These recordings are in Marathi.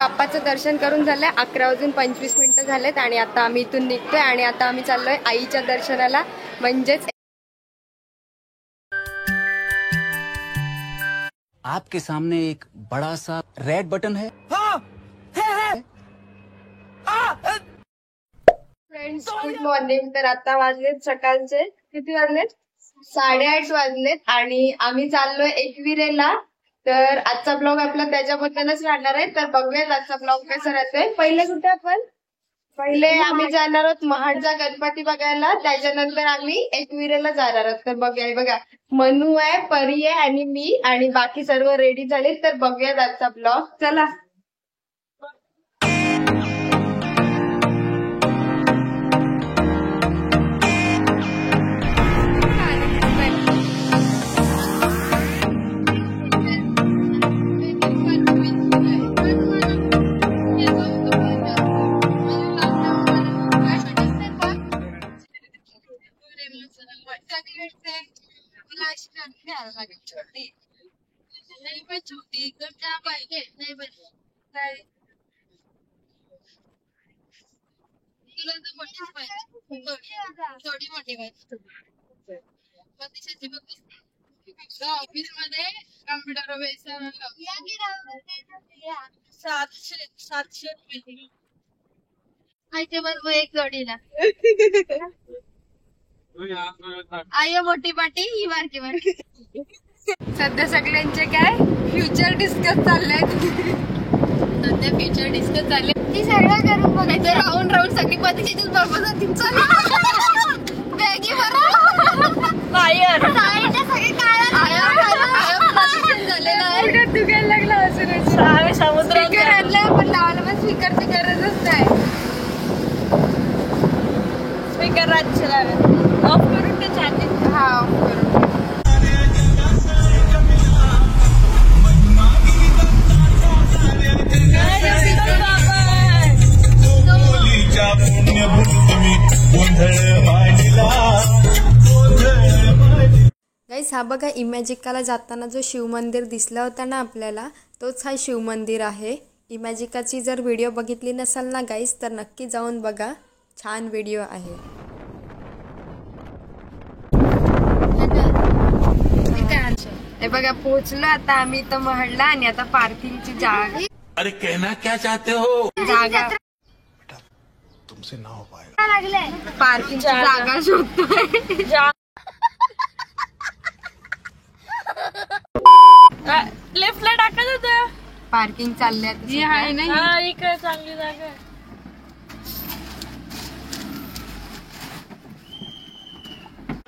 बाप्पाचं दर्शन करून झालंय 11:25 झालेत आणि आता आम्ही इथून निघतोय आणि आता आम्ही चाललोय आईच्या दर्शनाला म्हणजेच आपके सामने एक बड़ा सा रेड बटन है। Friends good morning. तर आता वाजलेत सकाळचे किती वाजलेत 8:30 वाजलेत आणि आम्ही चाललोय एकविरेला। तर आजचा ब्लॉग आपला त्याच्याबद्दलच राहणार आहे। तर बघूयात आजचा ब्लॉग कसा राहतोय। पहिले कुठे आपण पहिले आम्ही जाणार आहोत महाडचा गणपती बघायला, त्याच्यानंतर आम्ही एकविरेला जाणार आहोत। तर बघूया बघा मनू आहे, परी आहे आणि मी आणि बाकी सर्व रेडी झाले। तर बघूयात आजचा ब्लॉग, चला। थोडी मोठी ऑफिस मध्ये कम्प्युटर 700 आयच्या बरोबर एक जोडीला आय मोठी पाटी ही बारकी बारकी। सध्या सगळ्यांचे काय फ्युचर डिस्कस चाललेत। सध्या फ्युचर डिस्कस चालले ती सगळं करून बघायचं राहून राहून सगळी पतीचीच बरोबर बॅगी फायर सगळे झालेलं आहे। दुखायला लागला असून स्पीकर आणलं पण लावायला पण स्पीकरची गरजच नाही। स्पीकर राज्य ऑफ करून ते छान हा ऑफ करून गाईस हा बघा इमॅजिकाला जाताना जो शिव मंदिर दिसला होता ना आपल्याला, तोच हा शिव मंदिर आहे। इमॅजिकाची जर व्हिडिओ बघितली नसाल ना गाईस तर नक्की जाऊन बघा, छान व्हिडिओ आहे। हे बघा पोहोचलो आता आम्ही इथं महाडला आणि आता पार्किंगची जागा। अरे कहना क्या चाहते हो? जागा तुमसे ना हो पाएगा। पार्किंगची जागा शोधतोय। लेफ्टला टाकत होतं पार्किंग चालल्यात नाही इकडे चांगली जागा आहे।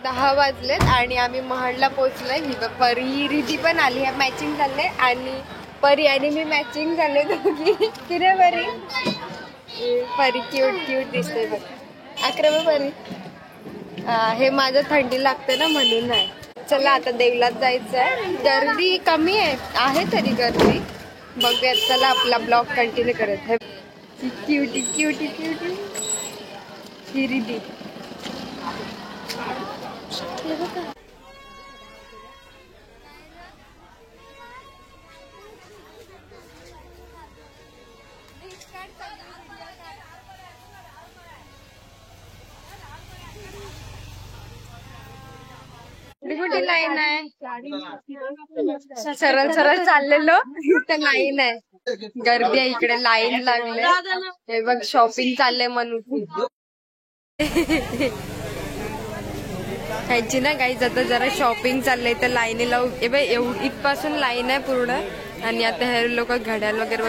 10 वाजलेत आणि आम्ही महाडला पोहोचलोय। ही परी रिधी पण आली आहे, मॅचिंग झाले आणि परी आणि मी मॅचिंग झाले दोघी। किरे परी परी क्यूट क्यूट दिसते बघ। अकरा परी हे माझं थंडी लागते ना म्हणून आहे। चला आता देवलात जायचं आहे। गर्दी कमी आहे तरी गर्दी बघूयात। चला आपला ब्लॉग कंटिन्यू करत आहे। क्यूटी क्यूटी क्यूटी ही रिधी कुठे लाईन आहे, सरळ सरळ चाललेलो तर लाईन आहे, गर्दी आहे इकडे, लाईन लागले। हे बघ शॉपिंग चाललंय म्हणून ह्याची ना काही आता जरा शॉपिंग चाललंय तर लाईनीला इथपासून लाईन आहे पूर्ण। आणि आता हे लोक घड्याळ वगैरे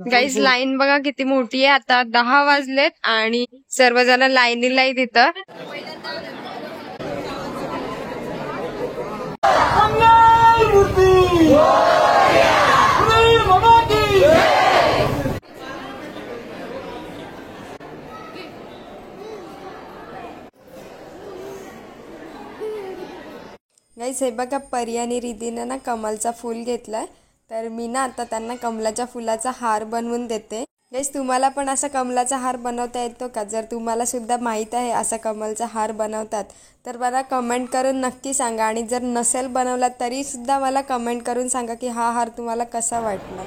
गाईज लाईन बघा किती मोठी आहे। आता 10 वाजलेत आणि सर्वजण लाईनीला तिथं गाईस हे बघा, परी आणि रिद्धीनं ना कमलचा फूल घेतलाय, तर मी ना आता त्यांना कमलाच्या फुलाचा हार बनवून देते. गाईस तुम्हाला पण असा कमलाचा हार बनवता येतो का? जर तुम्हाला सुद्धा माहीत आहे असा कमलचा हार बनवतात तर मला कमेंट करून नक्की सांगा. आणि जर नसेल बनवला तरी सुद्धा मला कमेंट करून सांगा की हा हार तुम्हाला कसा वाटला.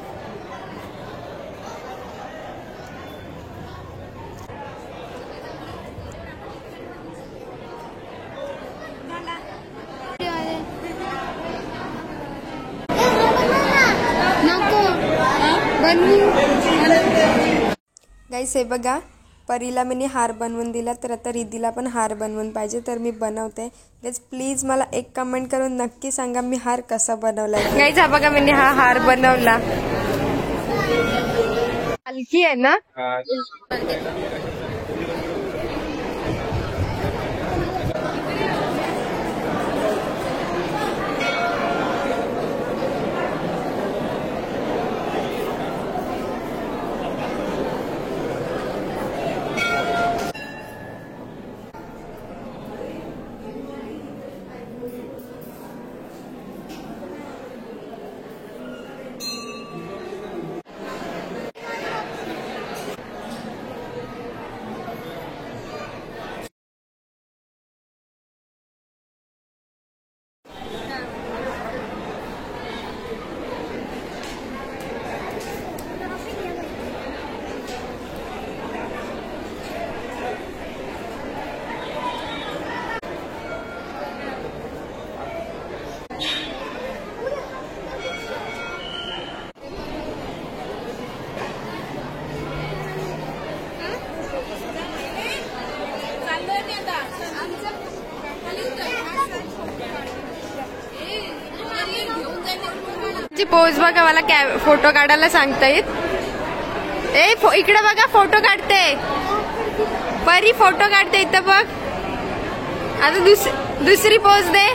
गाईस हे बघा, परीला मी हार बनवून दिला, तर आता रिद्धीला पण हार बनवून पाहिजे, तर मी बनवते. गाईस प्लीज मला एक कमेंट करून नक्की सांगा मी हार कसा बनवला. गाईस हा बघा, मी हा हार बनवला. हलकी आहे ना. पोज बघा, मला फोटो काढायला सांगतायत. इकडे बघा, फोटो काढते परी, फोटो काढते इथं बघ. आता दुसरी पोज दे.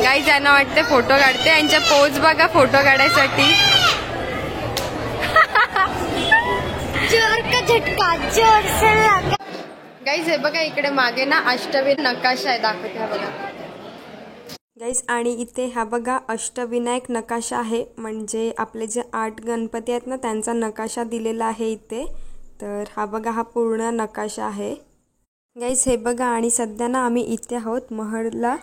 गाईस यांना वाटते फोटो काढते, यांच्या पोज बघा फोटो काढायसाठी. जोर का झटका, जोर से लगा. गाईस हे बघा, इकडे मागे ना अष्टविनायक नकाशा आहे, दाखवते हा बघा. गाईस आणि इथे हा बघा अष्टविनायक नकाशा आहे, म्हणजे आपले जे 8 गणपती आहेत ना त्यांचा नकाशा दिलेला आहे इथे. तर हा बघा, हा पूर्ण नकाशा आहे. गाईस हे बघा, आणि सध्या ना आम्ही इथे आहोत महडला.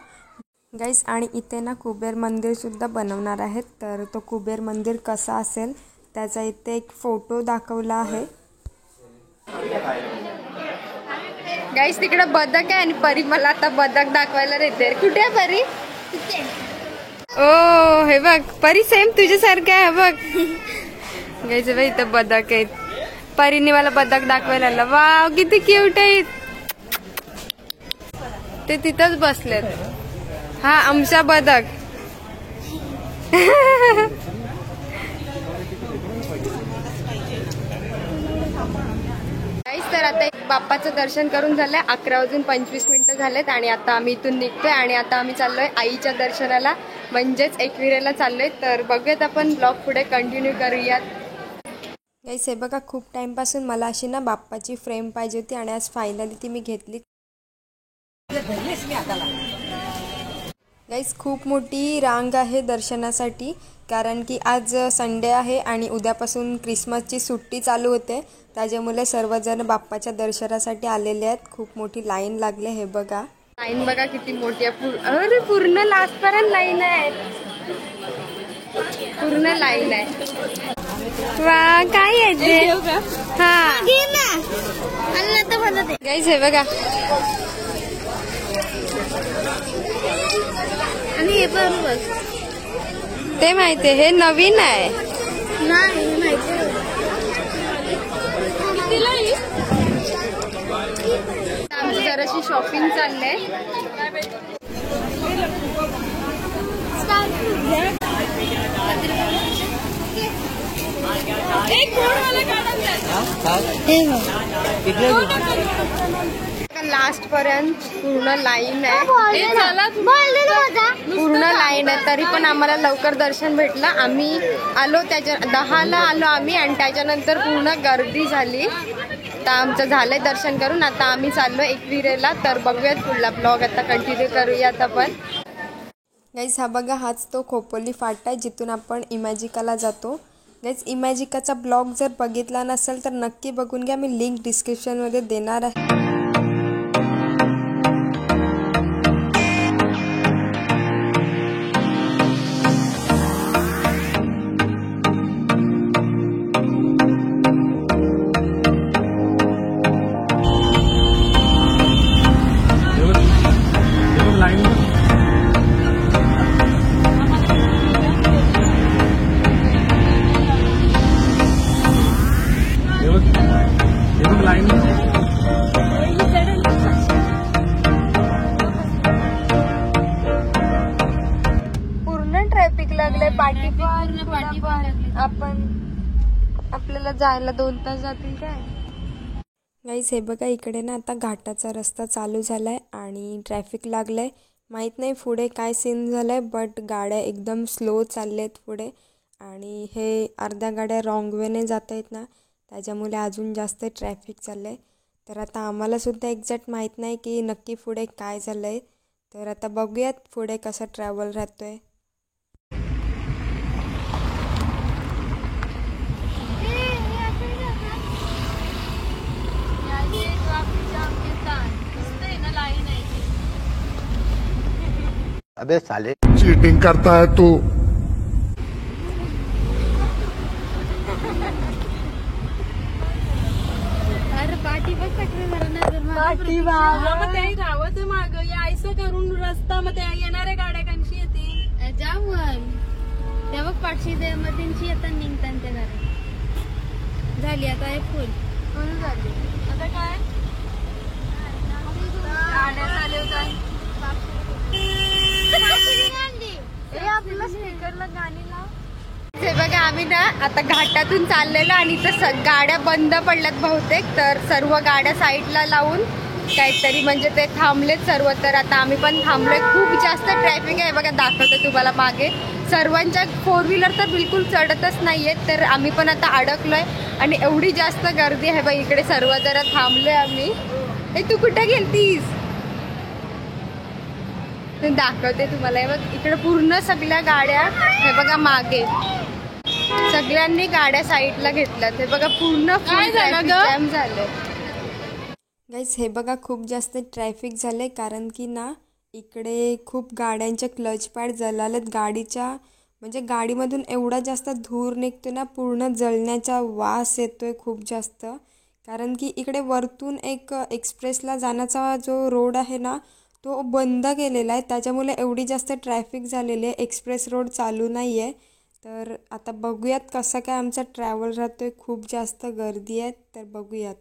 गाईस आणि इथे ना कुबेर मंदिर सुद्धा बनवणार आहेत, तर तो कुबेर मंदिर कसा असेल त्याचा इथे एक फोटो दाखवला आहे. गाईस तिकडे बदक आहे आणि परी मला आता बदक दाखवायला देते. कुठे आहे परी? ओ हे बघ परी, सेम तुझ्यासारखं आहे बघ. गाईस बाई इथं बदक आहेत, परीने मला बदक दाखवायला आला. वाव किती क्यूट आहेत. ते तिथंच बसलेत. हा आमचा बदक. तर आता एक बाप्पाचं दर्शन करून झालंय. 11:25 झालेत आणि आता आम्ही इथून निघतोय आणि आता आम्ही चाललोय आईच्या दर्शनाला, म्हणजेच एकविरेला चाललोय. तर बघूयात आपण ब्लॉग पुढे कंटिन्यू करूयात. गाईस हे बघा, खूप टाइमपासून मला अशी ना बाप्पाची फ्रेम पाहिजे होती आणि आज फायनली ती मी घेतली. गाईस खूप मोठी रांग आहे दर्शनासाठी, कारण की आज संडे आहे आणि उद्यापासून क्रिसमसची सुट्टी चालू होते, त्याच्यामुळे सर्वजण बाप्पाच्या दर्शनासाठी आलेले आहेत. खूप मोठी लाईन लागले. हे बघा लाईन बघा किती मोठी आहे. अरे पूर्ण लास्टपर्यंत लाईन आहे, पूर्ण लाईन आहे. वा काय आहे ते. हा गाईस हे बघा, आणि हे बरोबर ते माहिती, हे नवीन आहे. आमची जराशी शॉपिंग चाललंय. लास्ट पर्यंत पूर्ण लाईन आहे, पूर्ण लाईन आहे. तरी पण आम्हाला लवकर दर्शन भेटलं. आम्ही आलो 10ला आलो आम्ही आणि त्याच्यानंतर पूर्ण गर्दी झाली. आता आमचं झालंय दर्शन करून. आता आम्ही चाललो एकविरेला. तर बघूयात पुढला ब्लॉग आता कंटिन्यू करूयात आपण. गाईज हा बघा, हाच तो खोपोली फाटा आहे जिथून आपण इमॅजिकाला जातो. गाईज इमॅजिकाचा ब्लॉग जर बघितला नसेल तर नक्की बघून घ्या. मी लिंक डिस्क्रिप्शनमध्ये देणार आहे. आपण आपल्याला जायला 2 तास जातील काय. गाईस हे बघा, इकडे ना आता घाटाचा रस्ता चालू झालाय आणि ट्रॅफिक लागलंय. माहीत नाही पुढे काय सीन झालंय, बट गाड्या एकदम स्लो चालल्यात पुढे. आणि हे अर्ध्या गाड्या रॉंग वेने जात आहेत ना, त्याच्यामुळे अजून जास्त ट्रॅफिक चाललंय. तर आता आम्हाला सुद्धा एक्झॅक्ट माहीत नाही की नक्की पुढे काय झालंय. तर आता बघूयात पुढे कसा ट्रॅव्हल राहतोय. अबे साले चीटिंग करता है तू. पाठी राहत माग यायचं करून रस्ता मग त्या येणाऱ्या गाड्या कशी येते जाऊन तेव्हा पाठशी मग त्यांची आता निघतात त्या गाड्या. झाली आता हे फुल झाली. आता काय गाड्या चालू होतात. आपल्याला स्पीकरला गाणी लाव. हे बघा, आम्ही ना आता घाटातून चाललेलो आणि इथं गाड्या बंद पडल्यात बहुतेक. तर सर्व गाड्या साईडला लावून काहीतरी म्हणजे ते थांबलेत सर्व. तर आता आम्ही पण थांबलोय. खूप जास्त ट्रॅफिक आहे बघा, दाखवते तुम्हाला मागे. सर्वांच्या 4 व्हीलर तर बिलकुल चढतच नाहीयेत. तर आम्ही पण आता अडकलोय आणि एवढी जास्त गर्दी आहे बघ इकडे. सर्व जरा थांबलोय आम्ही. हे तू कुठे गेलतीस? दाखवते तुम्हाला. हे बघ इकडे पूर्ण सगळ्या गाड्या, हे बघा मागे सगळ्यांनी गाड्या साईडला घेतल्यात. हे बघा पूर्ण जॅम झालं. गाईस हे बघा, खूप जास्त ट्रॅफिक झालंय कारण की ना इकडे खूप गाड्यांच्या क्लच पॅड जळालेत गाडीच्या. म्हणजे गाडीमधून एवढा जास्त धूर निघतो ना, पूर्ण जळण्याचा वास येतोय खूप जास्त. कारण की इकडे वरतून एक एक्सप्रेसला जाण्याचा जो रोड आहे ना, तो बंद केलेला आहे. त्याच्यामुळे एवढी जास्त ट्रॅफिक झालेली आहे. एक्सप्रेस रोड चालू नाही आहे. तर आता बघूयात कसं काय आमचा ट्रॅव्हल राहतोय. खूप जास्त गर्दी आहे, तर बघूयात.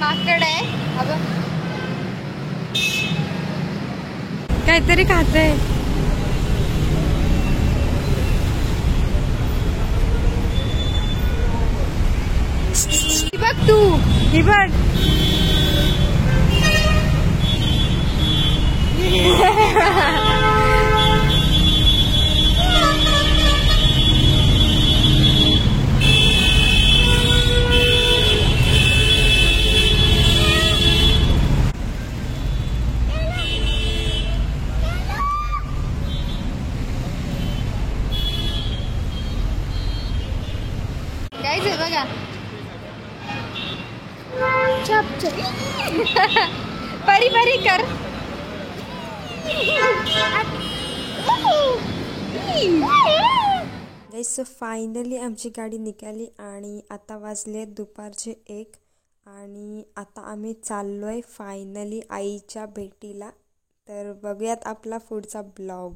माकड आहे काहीतरी खातंय. बघ तू, ही बघ. बघा परी परी कर. गाईस फायनली आमची गाडी निघाली आणि आता वाजले दुपारचे 1 आणि आता आम्ही चाललोय फायनली आईच्या भेटीला. तर बघूयात आपला पुढचा ब्लॉग.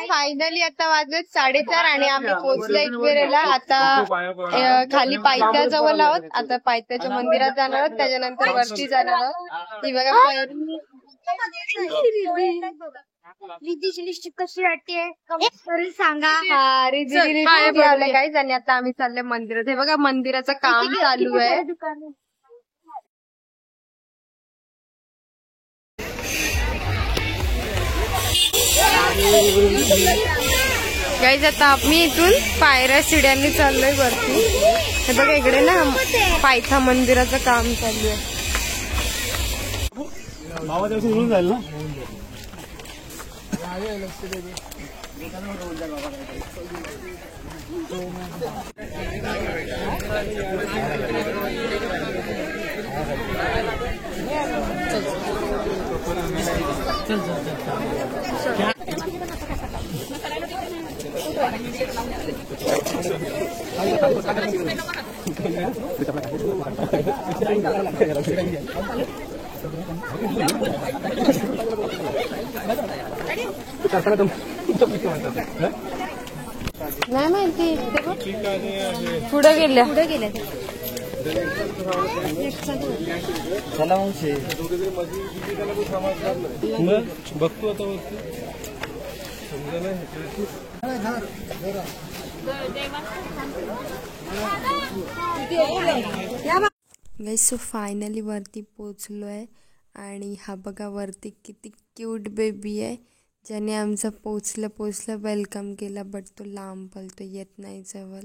फायनली आता वाजले 4:30 आणि आम्ही पोहोचलो एकविरेला. आता खाली पायथ्याजवळ आहोत. आता पायथ्याच्या मंदिरात जाणार आहोत, त्याच्यानंतर वरती जाणार आहोत. ती बघा रिद्धीची लिस्टिप कशी वाटते सांगा. हा रिद्धी लावले काहीच. आणि आता आम्ही चाललोय मंदिरात. हे बघा मंदिराचं काम चालू आहे. गाईज आता आम्ही इथून पायऱ्या शिड्यांनी चाललोय वरती. हे बघा इकडे ना पायथा मंदिराचं काम चालू आहे. जाईल ना. नाही माहिती पुढे गेल्या बघतो आता गाईस. सो फायनली वरती पोचलोय आणि हा बघा वरती किती क्यूट बेबी आहे, ज्याने आमचं पोचलं वेलकम केलं. बट तो लांब पळतो, येत नाही जवळ.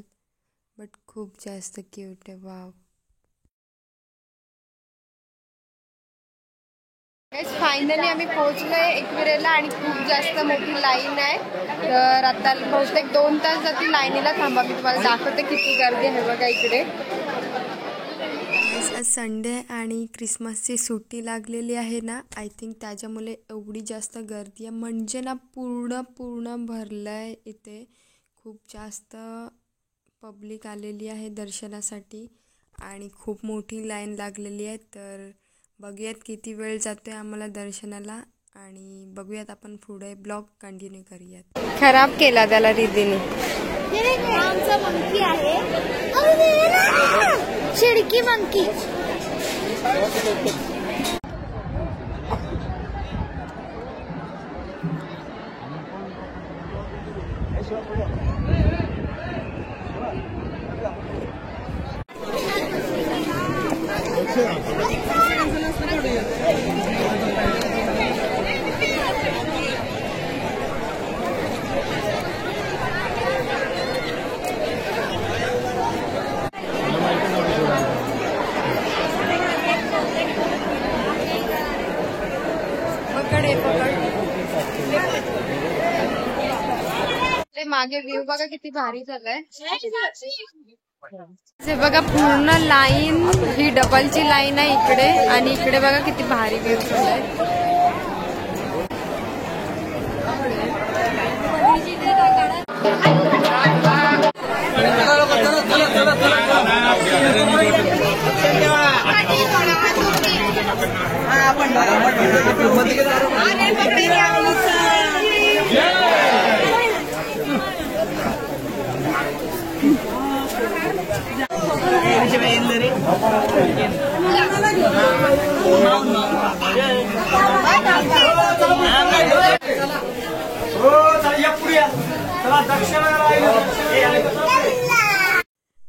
बट खूप जास्त क्यूट आहे. वाव. फायनली आम्ही पोहोचलोय एकविरेला आणि खूप जास्त मोठी लाईन आहे. तर आता बहुतेक 2 तास जातील लाईनीला. थांबा मी तुम्हाला दाखवते किती गर्दी आहे. बघा इकडे आज संडे आणि क्रिसमसची सुट्टी लागलेली आहे ना, आय थिंक त्याच्यामुळे एवढी जास्त गर्दी आहे. म्हणजे ना पूर्ण भरलं आहे इथे. खूप जास्त पब्लिक आलेली आहे दर्शनासाठी आणि खूप मोठी लाईन लागलेली आहे. तर बघूयात किती वेळ जातोय आम्हाला दर्शनाला आणि बघूयात आपण पुढे ब्लॉग कंटिन्यू करूयात. खराब केला त्याला रिद्धीने. आमचा मंकी आहे, चिडकी मंकी. ते मागे व्ह्यू बघा किती भारी झालाय. हे बघा पूर्ण लाईन ही डबलची लाईन आहे इकडे आणि इकडे बघा किती भारी व्ह्यू झालाय.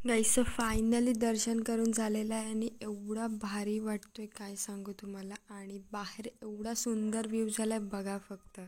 गाईस फायनली दर्शन करून झालेलं आहे आणि एवढा भारी वाटतोय काय सांगू तुम्हाला. आणि बाहेर एवढा सुंदर व्ह्यू झालाय बघा फक्त.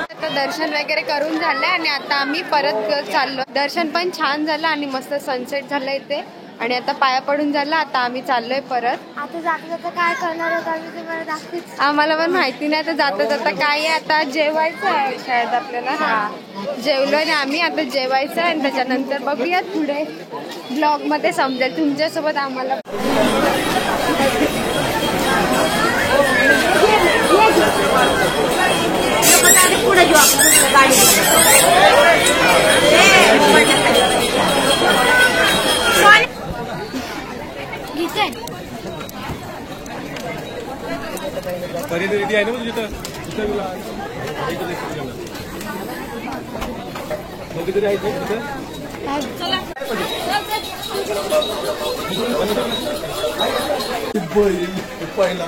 आता दर्शन वगैरे करून झालंय आणि आता आम्ही परत चाललो. दर्शन पण छान झालं आणि मस्त सनसेट झालं इथे आणि आता पाया पडून झालं. आता आम्ही चाललोय परत. आता जाता जाता काय करणार होता आम्ही तुम्हाला दाखवत. आम्हाला पण माहिती नाही आता जाता जाता काय आहे. आता जेवायचं आहे शायद आपल्याला. हा जेवलोय ना आम्ही, आता जेवायचं आहे आणि त्याच्यानंतर बघूयात पुढे ब्लॉग मध्ये समजेल तुमच्यासोबत आम्हाला. पुढे घेऊ आपण गाडी. रेडी आहे ना तिथं कधीतरी आहे तिथं. पहिला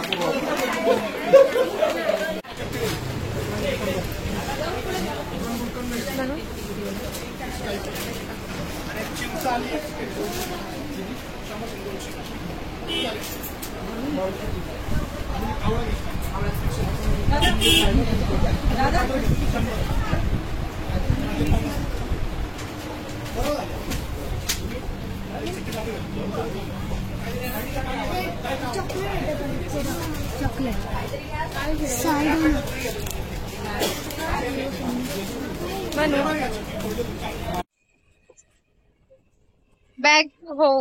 बॅग हो.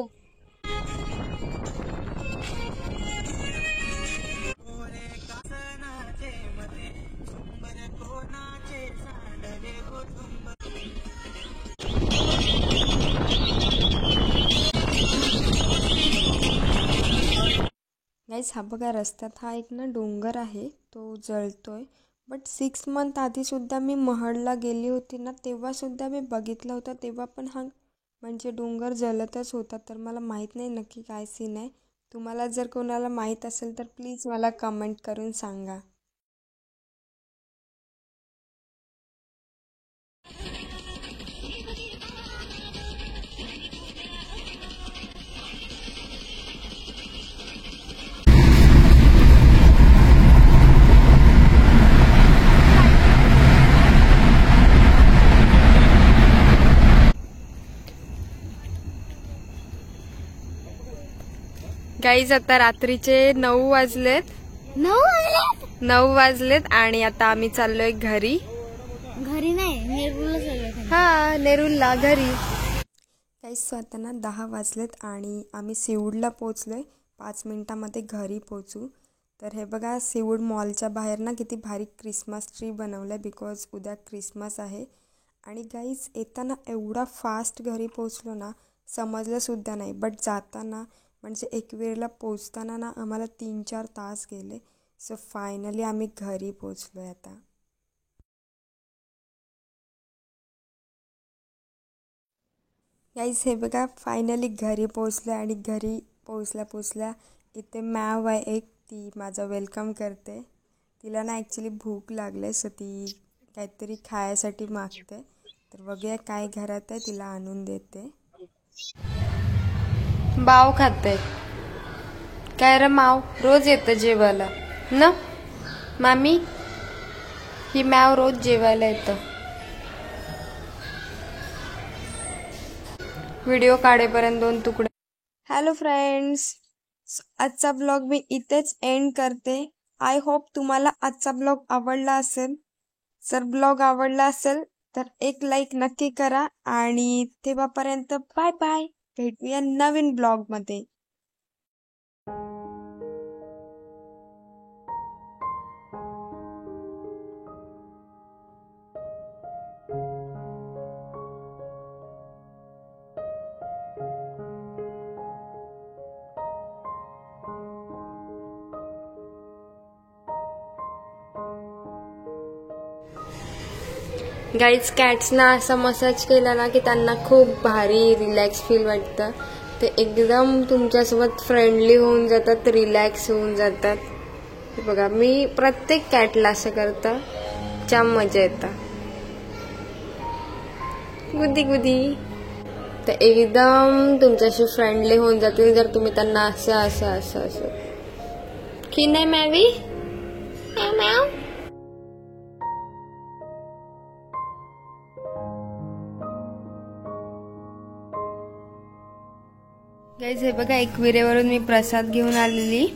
गाईस हा बघा रस्त्यात हा एक ना डोंगर आहे तो जळतोय. बट 6 मंथ आधी सुद्धा मी महडला गेली होती ना, तेव्हा सुद्धा मी बघितला होता. तेव्हा पण हा म्हणजे डोंगर जळतच होता. तर मला माहीत नाही नक्की काय सीन आहे. तुम्हाला जर कोणाला माहीत असेल तर प्लीज मला कमेंट करून सांगा. गाईज आता रात्रीचे 9 वाजलेत. 9 वाजलेत आणि आता आम्ही चाललोय घरी. घरी नाही, नेरूळला चाललोय. हा नेरूळला घरी. गाईज आता ना 10 वाजलेत आणि आम्ही सिवूडला पोहोचलोय. 5 मिनिटामध्ये घरी पोहोचू. तर हे बघा सिवूड मॉलच्या बाहेर ना किती भारी क्रिसमस ट्री बनवलाय बिकॉज उद्या क्रिसमस आहे. आणि गाईज येताना एवढा फास्ट घरी पोहोचलो ना समजलं सुद्धा नाही. बट जाताना म्हणजे एकविरेला पोचताना ना आम्हाला 3-4 तास गेले. सो फायनली आम्ही घरी पोचलो आहे आता. गाईज हे बघा फायनली घरी पोचलो आणि घरी पोचल्या इथे मॅव आहे एक, ती माझं वेलकम करते. तिला ना ॲक्च्युली भूक लागले सो ती काहीतरी खायसाठी मागते. तर बघूया काय घरात आहे, तिला आणून देते. बाव खाते काय रे माव, रोज येतं जेवायला ना मामी. ही मॅव रोज जेवायला येतं. व्हिडिओ काढेपर्यंत 2 तुकडे. हॅलो फ्रेंड्स, आजचा ब्लॉग मी इथेच एंड करते. आय होप तुम्हाला आजचा ब्लॉग आवडला असेल. जर ब्लॉग आवडला असेल तर एक लाईक नक्की करा आणि तेव्हापर्यंत बाय बाय. भेटूया नवीन ब्लॉगमध्ये. गाईज कॅट्सना असा मसाज केला ना की त्यांना खूप भारी रिलॅक्स फील वाटतं. ते एकदम तुमच्यासोबत फ्रेंडली होऊन जातात, रिलॅक्स होऊन जातात. हे बघा मी प्रत्येक कॅटला असं करतं, जाम मजा येतं. गुदी गुदी तर एकदम तुमच्याशी फ्रेंडली होऊन जातील जर तुम्ही त्यांना असं असं असं असं की नाही मॅवी मॅव. गाईज हे बघा एकविरेवरून मी प्रसाद घेऊन आलेली.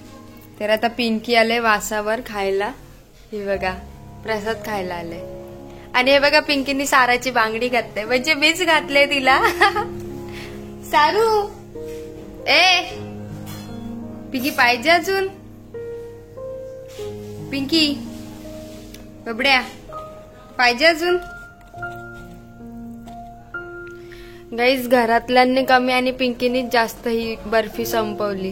तर आता पिंकी आले वासावर खायला. हे बघा प्रसाद खायला आले. आणि हे बघा पिंकीनी साराची बांगडी घातली, म्हणजे मीच घातले तिला. सारू ए पिंकी पाहिजे अजून. पिंकी बबड्या पाहिजे अजून. गाईज घरातल्यांनी कमी आणि पिंकीनी जास्त ही बर्फी संपवली.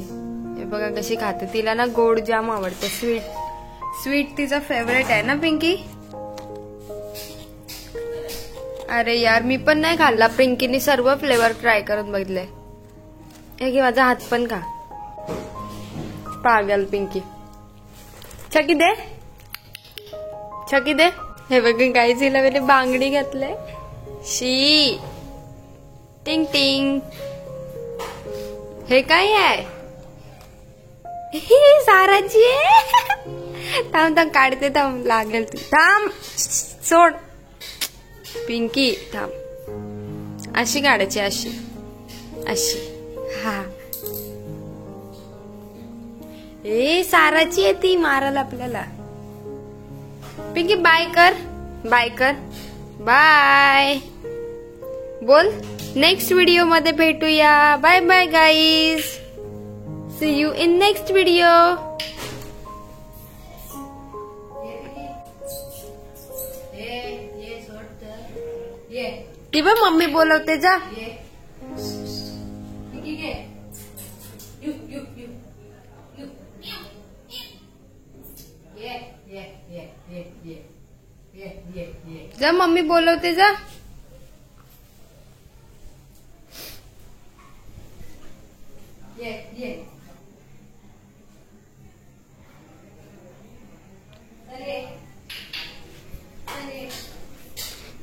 हे बघा कशी खाते. तिला ना गोड जाम आवडते, स्वीट तिचा फेवरेट आहे ना पिंकी. अरे यार मी पण नाही खाल्ला. पिंकीने सर्व फ्लेवर ट्राय करून बघितले. हे घे माझा हात पण खा. पागल पिंकी. छकी दे छकी दे. हे बघ गाईज हिला वेळी बांगडी घातले. शी टिंग टिंग. हे काय आहे? साराची थांब थांब काढते. थांब लागेल ती. थांब सोड पिंकी थांब. अशी काढायची अशी अशी. हा ए साराची आहे ती माराल आपल्याला. पिंकी बाय कर. बाय कर. बाय बोल. नेक्स्ट व्हिडिओ मध्ये भेटूया. Bye bye guys. See you in next video. की बा मम्मी बोलवते जा. जा मम्मी बोलवते जा.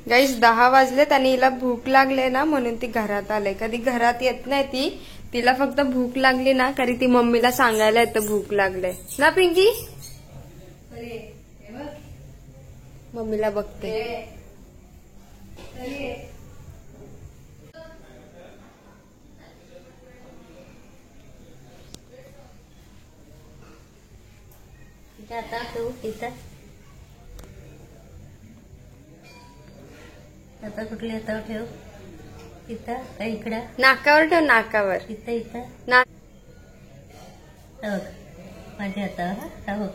गाईस 10 वाजलेत आणि हिला भूक लागले ना म्हणून ती घरात आले. कधी घरात येत नाही ती. तिला फक्त भूक लागली ना कधी ती मम्मीला सांगायला येतं भूक लागले ना पिंकी. मम्मीला बघते. आता तू इथं आता कुठल्या हातावर ठेव. इथं का इकडं? नाकावर ठेव. नाकावर. इथं इथं ना बघ माझ्या हातावर. हा बघ.